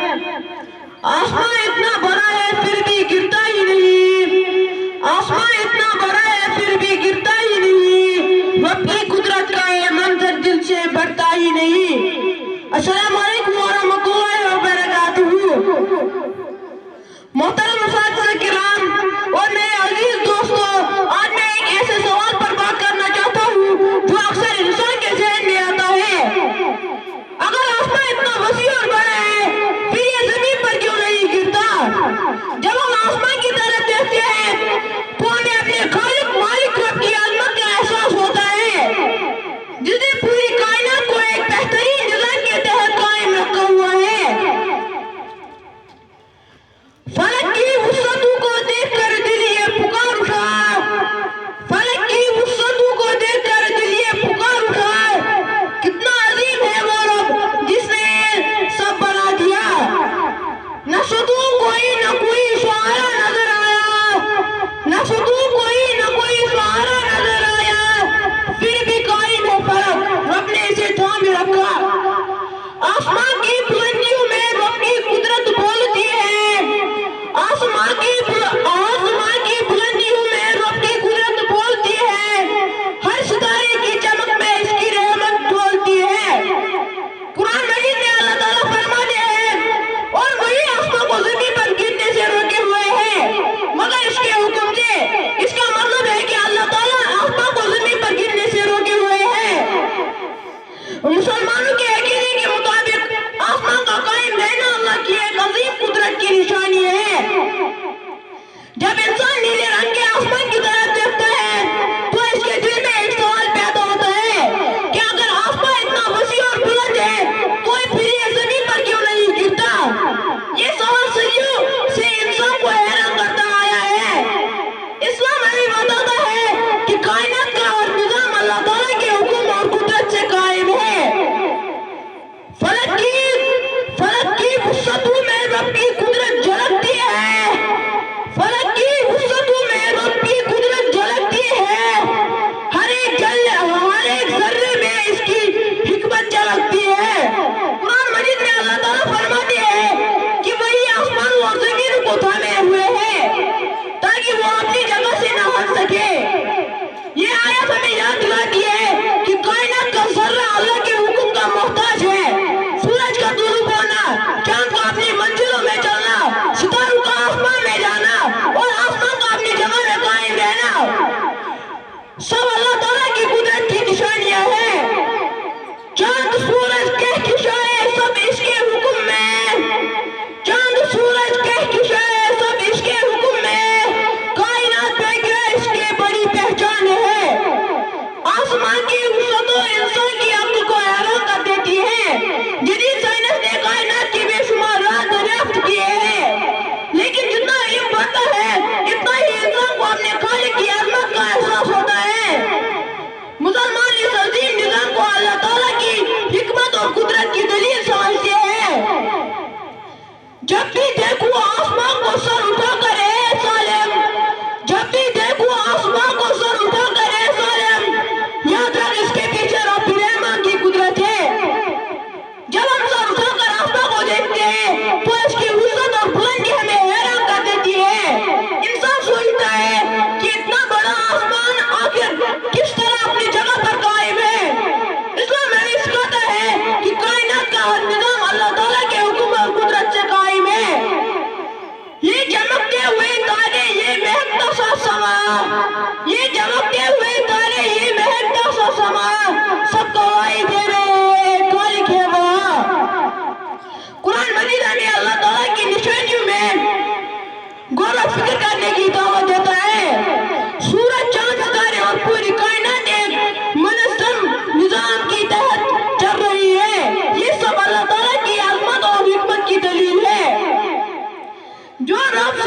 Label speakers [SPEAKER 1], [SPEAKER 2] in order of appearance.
[SPEAKER 1] आसमां इतना बड़ा है फिर भी गिरता ही नहीं, आसमां इतना बड़ा है फिर भी गिरता ही नहीं, रब की कुदरत का ये मंजर दिल से बढ़ता ही नहीं। अस्सलाम वालेकुम व रहमतुल्लाहि व बरकातुहू। मोहतरम मुसाफिर किराम और मेरे अजीज दोस्तों, आज मैं एक ऐसे सवाल पर बात करना चाहता हूँ जो अक्सर इंसान के ज़हन में आता है। अगर आसमान इतना वसी और बड़ा है फिर ये जमीन पर क्यों नहीं गिरता? जब हम आसमान की तरफ देखते हैं तो हमें अपने खालिक मालिक रब की अज़मत का एहसास होता है, जिसने पूरी कायनात को एक बेहतरीन निज़ाम के तहत कायम रखा हुआ है। फलक की वुसअतों को देखकर दिल ये पुकार उठा, फलक की वुसअतों को देखकर दिल ये पुकार उठा, कितना अजीम है वो रब जिसने सब बना दिया। न शुतू कोई न कोई सहारा नजर आया, न शुतू कोई न कोई सहारा नजर आया, फिर भी कायम है फलक, रब ने इसे थामे रखा। आसमान की बुलंदियों में रब की कुदरत बोलती है, आसमान की बुलंदियों में रब की कुदरत बोलती है, हर सितारे की चमक में इसकी रहमत डोलती है। कुरान मजीद में अल्लाह ताला फरमाते हैं, और वही आसमान को जमीन पर गिरने से रोके हुए हैं मगर इसके हुक्म से। इसका मतलब है कि अल्लाह ताला आसमान को जमीन पर गिरने से रोके हुए हैं। मुसलमानों के अकीदे के मुताबिक आसमान का कायम रहना अल्लाह की एक अजीम कुदरत की निशानी है। जब इंसान नीले रंग के आसमान की तरफ देखता है तो इसके दिल में एक सवाल पैदा होता है कि अगर आसमान इतना वसी और बुलंद है तो फिर ये जमीन पर क्यों नहीं गिरता? ये सवाल सदियों से इंसान को हैरान करता आया है। इस्लाम हमें बताता है कि कायनात का हर निजाम अल्लाह ताला के हुक्म और कुदरत से कायम है। फलक की वुसअतों में रब की कुदरत झलकती है, फलक की वुसअतों में रब की कुदरत झलकती है, हर एक जर्रे में इसकी हिकमत झलकती है। कुरान मजीद में अल्लाह ताला फरमाते हैं कि वही आसमान और जमीन को थामे हुए हैं ताकि वो अपनी जगह से न हट सके। ये आयत हमें याद दिलाती है कि कायनात का जर्रा अल्लाह के हुक्म का मोहताज है। सूरज का दुरूप होना, चांद का अपनी मंजिलों में चलना, सितारों का आसमान में जाना और आसमान का अपनी जगह में कायम रहना, सब अल्लाह ताला की कुदरत की निशानियां हैं। चांद सूरज कहकशाएं सब इसके हुक्म में, चांद सूरज कहकशाएं सब इसके हुक्म में, कायनात में क्या इसकी बड़ी पहचान है। आसमान की वुसअतों इंसान की अक्ल को हैरान कर देती है। जदीद साइंस ने कायनात की बेशुमार राज दरियाफ्त किए हैं, लेकिन जितना इल्म बढ़ता है इतना ही इंसान को अपने खालिक की अज़मत का एहसास होता है। मुसलमान इस अजीम निज़ाम को अल्लाह ताला की हिकमत और कुदरत की दलील समझते हैं। जब भी देखो आसमान को सर उठाकर ए सालिम, जब भी देखो आसमान को सर उठाकर ए सालिम, याद रख इसके पीछे रब रहमान की कुदरत है। जब हम सर उठाकर आसमान को देखते हैं तो इसकी वुसअत और बुलंदी हमें हैरान कर देती है। इंसान सोचता है कि इतना बड़ा आसमान आखिर किस तरह अपनी जगह पर कायम है। इस्लाम हमें सिखाता है कि कायनात का हर निजाम अल्लाह ताला के हुक्म और कुदरत से कायम है। ये चमकते हुए तारे, ये महकता सा समा, ये चमकते हुए तारे, ये महकता सा समा, सब गवाही दे रहे खालिक है वहाँ। कुरान मजीद हमें अल्लाह ताला की निशानियों में गौर और फिक्र करने की दावत देता है। सूरज, चांद, सितारे और पूरी कायनात एक मुनज़्ज़म निजाम के तहत चल रही है। ये सब अल्लाह ताला की अज़मत और हिकमत की दलील है। जो रब